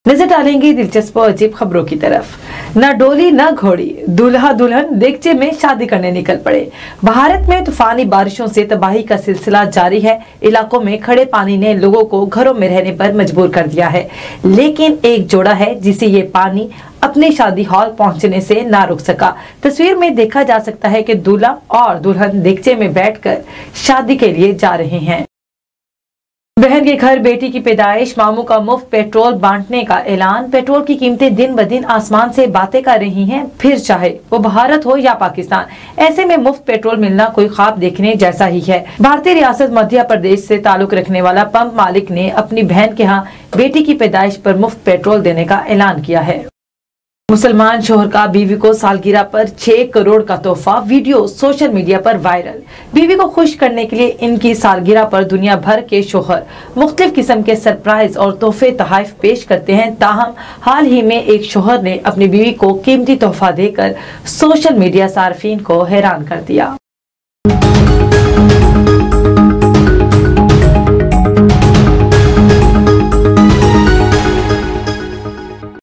नजर डालेंगे दिलचस्प और अजीब खबरों की तरफ। न डोली न घोड़ी, दूल्हा दुल्हन देगचे में शादी करने निकल पड़े। भारत में तूफानी बारिशों से तबाही का सिलसिला जारी है। इलाकों में खड़े पानी ने लोगों को घरों में रहने पर मजबूर कर दिया है, लेकिन एक जोड़ा है जिसे ये पानी अपने शादी हॉल पहुंचने से ना रुक सका। तस्वीर में देखा जा सकता है कि दूल्हा और दुल्हन देगचे में बैठकर शादी के लिए जा रहे हैं। बहन के घर बेटी की पैदाइश, मामू का मुफ्त पेट्रोल बांटने का ऐलान। पेट्रोल की कीमतें दिन ब दिन आसमान से बातें कर रही हैं, फिर चाहे वो भारत हो या पाकिस्तान। ऐसे में मुफ्त पेट्रोल मिलना कोई ख्वाब देखने जैसा ही है। भारतीय रियासत मध्य प्रदेश से ताल्लुक रखने वाला पंप मालिक ने अपनी बहन के यहाँ बेटी की पैदाइश पर मुफ्त पेट्रोल देने का ऐलान किया है। मुसलमान शोहर का बीवी को सालगिरह पर 6 करोड़ का तोहफा, वीडियो सोशल मीडिया पर वायरल। बीवी को खुश करने के लिए इनकी सालगिरह पर दुनिया भर के शोहर मुख्तलिफ किस्म के सरप्राइज और तोहफे तोहफे पेश करते हैं। ताहम हाल ही में एक शोहर ने अपनी बीवी को कीमती तोहफा देकर सोशल मीडिया सार्फिन को हैरान कर दिया।